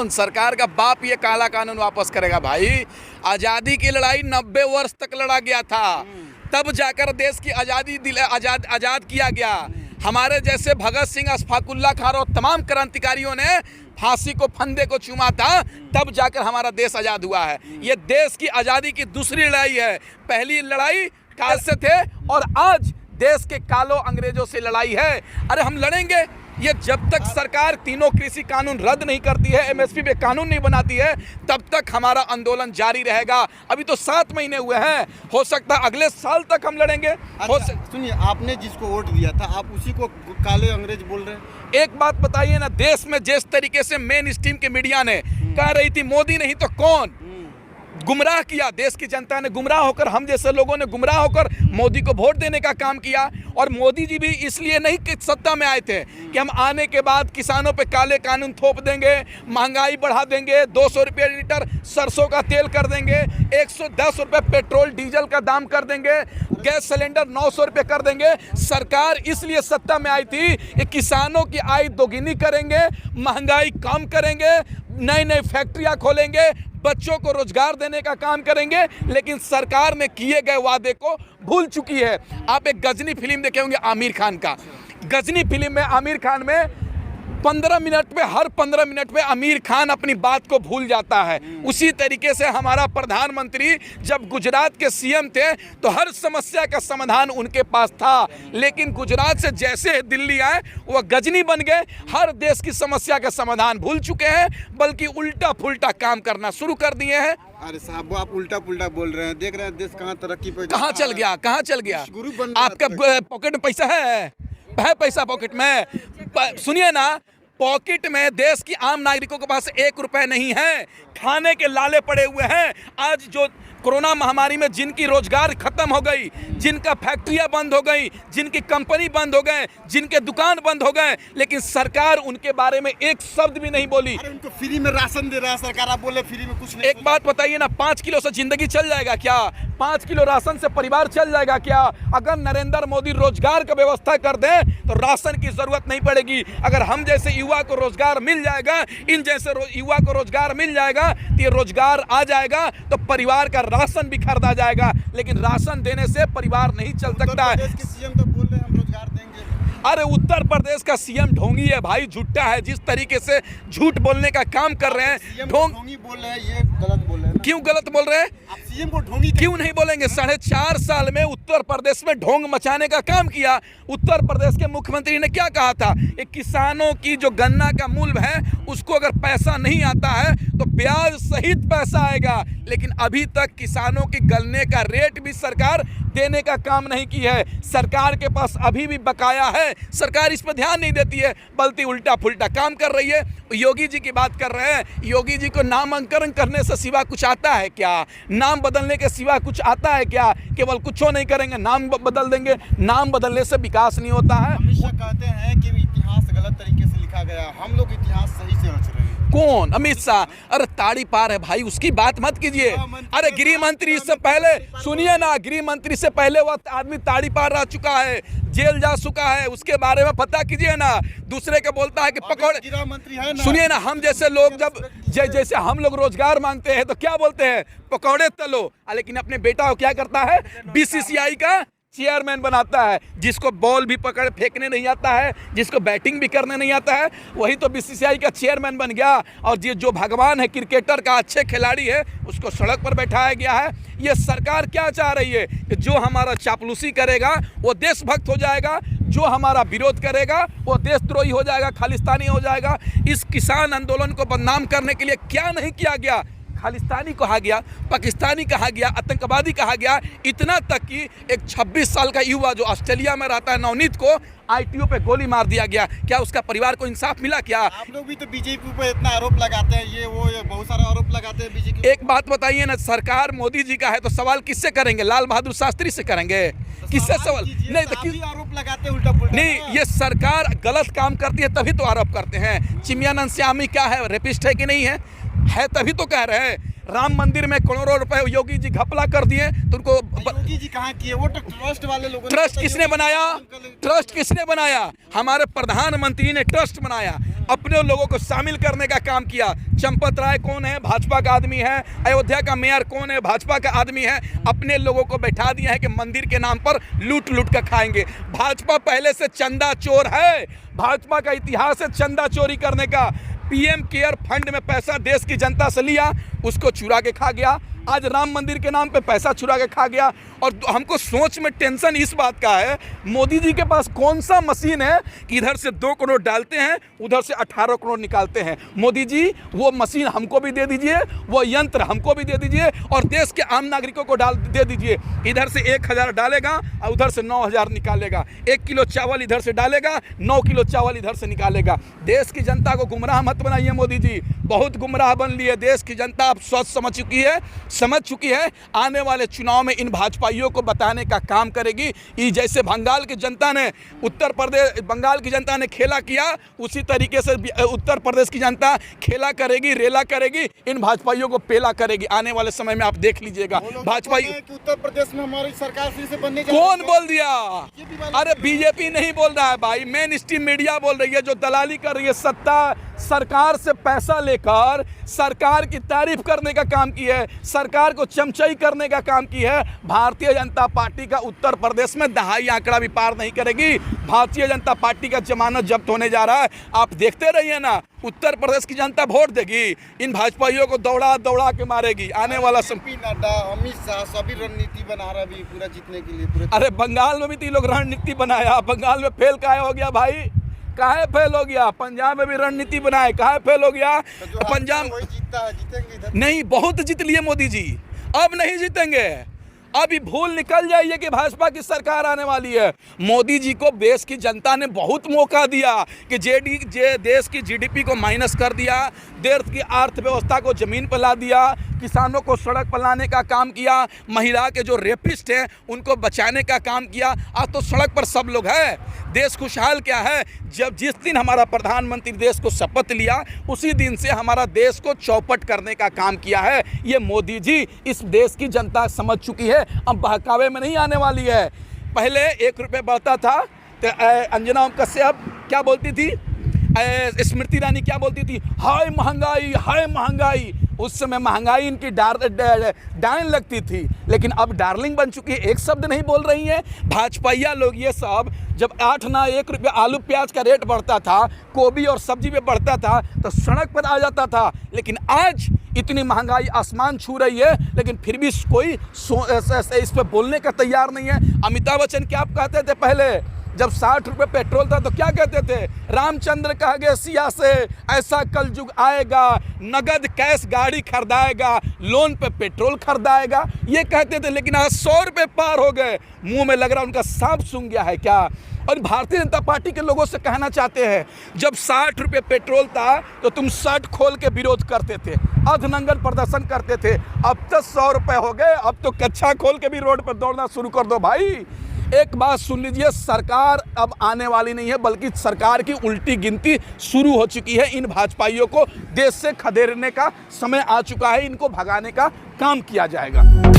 कौन सरकार का बाप ये काला कानून वापस करेगा भाई? आज़ादी की लड़ाई 90 वर्ष तक लड़ा गया था, तब जाकर देश की आज़ादी आज़ाद किया गया। हमारे जैसे भगत सिंह, अशफाकुल्ला खान और तमाम क्रांतिकारियों ने फांसी को, फंदे को चूमा था, तब जाकर हमारा देश आज़ाद हुआ है। ये देश की आज़ादी की दूसरी लड़ाई है। पहली लड़ाई काल से थे और आज देश के कालों अंग्रेजों से लड़ाई है। अरे हम लड़ेंगे, ये जब तक सरकार तीनों कृषि कानून रद्द नहीं करती है, एमएसपी पे कानून नहीं बनाती है, तब तक हमारा आंदोलन जारी रहेगा। अभी तो 7 महीने हुए हैं, हो सकता है अगले साल तक हम लड़ेंगे। अच्छा, सुनिए, आपने जिसको वोट दिया था आप उसी को काले अंग्रेज बोल रहे हैं? एक बात बताइए ना, देश में जिस तरीके से मेन स्ट्रीम के मीडिया ने कह रही थी मोदी नहीं तो कौन, गुमराह किया, देश की जनता ने गुमराह होकर, हम जैसे लोगों ने गुमराह होकर मोदी को वोट देने का काम किया। और मोदी जी भी इसलिए नहीं कि सत्ता में आए थे कि हम आने के बाद किसानों पे काले कानून थोप देंगे, महंगाई बढ़ा देंगे, 200 रुपये लीटर सरसों का तेल कर देंगे, 110 रुपये पेट्रोल डीजल का दाम कर देंगे, गैस सिलेंडर 900 रुपये कर देंगे। सरकार इसलिए सत्ता में आई थी कि किसानों की आय दोगुनी करेंगे, महंगाई कम करेंगे, नई नई फैक्ट्रियां खोलेंगे, बच्चों को रोजगार देने का काम करेंगे। लेकिन सरकार ने किए गए वादे को भूल चुकी है। आप एक गजनी फिल्म देखे होंगे आमिर खान का, गजनी फिल्म में आमिर खान में 15 मिनट में, हर 15 मिनट में आमिर खान अपनी बात को भूल जाता है। उसी तरीके से हमारा प्रधानमंत्री जब गुजरात के सीएम थे तो हर समस्या का समाधान उनके पास था, लेकिन गुजरात से जैसे दिल्ली आए वो गजनी बन गए, हर देश की समस्या का समाधान भूल चुके हैं, बल्कि उल्टा पुल्टा काम करना शुरू कर दिए हैं। अरे साहब, वो आप उल्टा पुल्टा बोल रहे हैं, देख रहे हैं देश कहाँ तरक्की पे, कहाँ चल गया, कहाँ चल गया? गुरु बन आपका पॉकेट में पैसा है पैसा पॉकेट में? सुनिए ना, पॉकेट में देश की आम नागरिकों के पास 1 रुपए नहीं है, खाने के लाले पड़े हुए हैं। आज जो कोरोना महामारी में जिनकी रोजगार खत्म हो गई, जिनका फैक्ट्रियां बंद हो गई, जिनकी कंपनी बंद हो गए, जिनके दुकान बंद हो गए, लेकिन सरकार उनके बारे में एक शब्द भी नहीं बोली। अरे उनको फ्री में राशन दे रहा है सरकार, आप बोले फ्री में कुछ नहीं। एक बात बताइए ना, 5 किलो से जिंदगी चल जाएगा क्या? 5 किलो राशन से परिवार चल जाएगा क्या? अगर नरेंद्र मोदी रोजगार का व्यवस्था कर दें तो राशन की जरूरत नहीं पड़ेगी। अगर हम जैसे युवा को रोजगार मिल जाएगा, इन जैसे युवा को रोजगार मिल जाएगा, तो ये रोजगार आ जाएगा तो परिवार का राशन भी खरीदा जाएगा। लेकिन राशन देने से परिवार नहीं चल सकता है। उत्तर प्रदेश के सीएम तो बोल रहे हैं हम रोजगार देंगे। अरे उत्तर प्रदेश का सीएम ढोंगी है भाई, झूठा है। जिस तरीके से झूठ बोलने का काम कर रहे हैं, ढोंगी बोल रहे हैं, ये गलत बोल रहे हैं। क्यों गलत बोल रहे हैं? आप सीएम को ढोंगी क्यों नहीं बोलेंगे? 4.5 साल में उत्तर प्रदेश में ढोंग मचाने का काम किया। उत्तर प्रदेश के मुख्यमंत्री ने क्या कहा था? एक किसानों की जो गन्ना का मूल्य है उसको अगर पैसा नहीं आता है तो ब्याज सहित पैसा आएगा। लेकिन अभी तक किसानों की गन्ने का रेट भी सरकार देने का काम नहीं की है। सरकार के पास अभी भी बकाया है, सरकार इस पर ध्यान नहीं देती है, बल्कि उल्टा फुल्टा काम कर रही है। योगी जी की बात कर रहे हैं, योगी जी को नामांकन करने से सिवा कुछ आता है क्या? नाम बदलने के सिवा कुछ आता है क्या? केवल कुछ नहीं करेंगे, नाम बदल देंगे। नाम बदलने से विकास नहीं होता है। हमेशा कहते हैं कि इतिहास गलत तरीके से लिखा गया, हम लोग इतिहास सही से रच रहे हैं। कौन? अमित शाह। अरे ताड़ी पार है भाई, उसकी बात मत कीजिए। अरे गृह मंत्री से पहले, सुनिए ना, गृह मंत्री से पहले वो आदमी ताड़ी पार रह चुका है, जेल जा चुका है, उसके बारे में पता कीजिए ना। दूसरे के बोलता है कि पकौड़े, गृह मंत्री है ना। सुनिए ना, हम जैसे लोग जब जैसे हम लोग रोजगार मांगते हैं तो क्या बोलते हैं? पकौड़े तलो। लेकिन अपने बेटा को क्या करता है? बीसीसीआई का चेयरमैन बनाता है। जिसको बॉल भी पकड़ फेंकने नहीं आता है, जिसको बैटिंग भी करने नहीं आता है, वही तो बीसीसीआई का चेयरमैन बन गया। और जो भगवान है, क्रिकेटर का अच्छे खिलाड़ी है, उसको सड़क पर बैठाया गया है। ये सरकार क्या चाह रही है कि जो हमारा चापलूसी करेगा वो देशभक्त हो जाएगा, जो हमारा विरोध करेगा वो देशद्रोही हो जाएगा, खालिस्तानी हो जाएगा। इस किसान आंदोलन को बदनाम करने के लिए क्या नहीं किया गया? खालिस्तानी कहा गया, पाकिस्तानी कहा गया, आतंकवादी कहा गया। इतना तक कि एक 26 साल का युवा जो ऑस्ट्रेलिया में रहता है, नवनीत को आईटीओ पे गोली मार दिया गया। क्या उसका परिवार को इंसाफ मिला क्या? आप लोग भी तो बीजेपी पे इतना आरोप लगाते हैं, ये बहुत सारा आरोप लगाते हैं बीजेपी। एक बात बताइए ना, सरकार मोदी जी का है तो सवाल किससे करेंगे? लाल बहादुर शास्त्री से करेंगे? किससे सवाल? नहीं तो आरोप लगाते हैं उल्टा पुल्टा। नहीं, ये सरकार गलत काम करती है तभी तो आरोप करते हैं। चिमयानंद श्यामी क्या है? रेपिस्ट है कि नहीं है तभी तो कह रहे हैं। राम मंदिर में करोड़ों रुपए योगी जी घपला कर दिए तो उनको योगी जी कहाँ किए? वो तो ट्रस्ट वाले लोगों ने। ट्रस्ट किसने बनाया? ट्रस्ट किसने बनाया? हमारे प्रधानमंत्री ने ट्रस्ट बनाया। अपने लोगों को शामिल करने का काम किया। चंपत राय कौन है? भाजपा का आदमी है। अयोध्या का मेयर कौन है? भाजपा का आदमी है। अपने लोगों को बैठा दिया है कि मंदिर के नाम पर लूट लूट कर खाएंगे। भाजपा पहले से चंदा चोर है। भाजपा का इतिहास है चंदा चोरी करने का। पीएम केयर फंड में पैसा देश की जनता से लिया, उसको चुरा के खा गया। आज राम मंदिर के नाम पे पैसा चुरा के खा गया। और हमको सोच में टेंशन इस बात का है, मोदी जी के पास कौन सा मशीन है कि इधर से 2 करोड़ डालते हैं, उधर से 18 करोड़ निकालते हैं। मोदी जी वो मशीन हमको भी दे दीजिए, वो यंत्र हमको भी दे दीजिए और देश के आम नागरिकों को दे दीजिए। इधर से 1000 डालेगा और उधर से 9000 निकालेगा। 1 किलो चावल इधर से डालेगा, 9 किलो चावल इधर से निकालेगा। देश की जनता को गुमराह मत बनाइए मोदी जी, बहुत गुमराह बन लिए। देश की जनता अब सोच समझ चुकी है। आने वाले चुनाव में इन भाजपाइयों को बताने का काम करेगी। ये जैसे बंगाल की जनता ने बंगाल की जनता ने खेला किया, उसी तरीके से उत्तर प्रदेश की जनता खेला करेगी, रेला करेगी, इन भाजपाइयों को पेला करेगी। आने वाले समय में आप देख लीजिएगा। भाजपाई उत्तर प्रदेश में हमारी सरकार फिर से बनने जा कौन बोल दिया? अरे बीजेपी नहीं बोल रहा है भाई, मेन स्ट्रीम मीडिया बोल रही है, जो दलाली कर रही है। सत्ता सरकार से पैसा लेकर सरकार की तारीफ करने का काम की है, सरकार को चमचाई करने का काम की है। भारतीय जनता पार्टी का उत्तर प्रदेश में दहाई आंकड़ा भी पार नहीं करेगी। भारतीय जनता पार्टी का जमानत जब्त होने जा रहा है, आप देखते रहिए ना। उत्तर प्रदेश की जनता वोट देगी, इन भाजपाइयों को दौड़ा दौड़ा के मारेगी। आने वाला समय नड्डा, अमित शाह सभी रणनीति बना रहा भी पूरा जीतने के लिए पूरे। अरे बंगाल में भी तो ये लोग रणनीति बनाया, बंगाल में फेल काहे हो गया भाई? काहे फेल हो गया? पंजाब में भी रणनीति बनाए, काहे फेल हो गया? पंजाब वही जीतता है, जीतेंगे इधर नहीं, बहुत जीत लिए मोदी जी, अब नहीं जीतेंगे। अभी भूल निकल जाइए कि भाजपा की सरकार आने वाली है। मोदी जी को देश की जनता ने बहुत मौका दिया कि देश की जीडीपी को माइनस कर दिया, देश की अर्थव्यवस्था को जमीन पर ला दिया, किसानों को सड़क पर लाने का काम किया, महिला के जो रेपिस्ट हैं उनको बचाने का काम किया। आज तो सड़क पर सब लोग हैं। देश खुशहाल क्या है? जब जिस दिन हमारा प्रधानमंत्री देश को शपथ लिया, उसी दिन से हमारा देश को चौपट करने का काम किया है। ये मोदी जी इस देश की जनता समझ चुकी है, अब बहकावे में नहीं आने वाली है। पहले 1 रुपये बढ़ता था तो अंजना कश्यप क्या बोलती थी, स्मृति ईरानी क्या बोलती थी, हाय महंगाई, हाय महंगाई। उस समय महंगाई इनकी डायन लगती थी, लेकिन अब डार्लिंग बन चुकी है, एक शब्द नहीं बोल रही है। भाजपाइया लोग ये सब, जब 8 ना 1 रुपये आलू प्याज का रेट बढ़ता था, गोभी और सब्जी पे बढ़ता था, तो सड़क पर आ जाता था। लेकिन आज इतनी महंगाई आसमान छू रही है, लेकिन फिर भी कोई इस पर बोलने का तैयार नहीं है। अमिताभ बच्चन क्या कहते थे पहले, जब 60 रुपये पेट्रोल था तो क्या कहते थे, रामचंद्र कह गए सिया से ऐसा कलयुग आएगा, नगद कैश गाड़ी खरीदाएगा, लोन पे पेट्रोल खरीदाएगा, ये कहते थे। लेकिन आज 100 रुपये पार हो गए, मुंह में लग रहा उनका सांप सूंघ गया है क्या? और भारतीय जनता पार्टी के लोगों से कहना चाहते हैं, जब 60 रुपये पेट्रोल था तो तुम शर्ट खोल के विरोध करते थे, अर्धनंगन प्रदर्शन करते थे। अब तो 100 रुपये हो गए, अब तो कच्छा खोल के भी रोड पर दौड़ना शुरू कर दो भाई। एक बात सुन लीजिए, सरकार अब आने वाली नहीं है, बल्कि सरकार की उल्टी गिनती शुरू हो चुकी है। इन भाजपाइयों को देश से खदेड़ने का समय आ चुका है, इनको भगाने का काम किया जाएगा।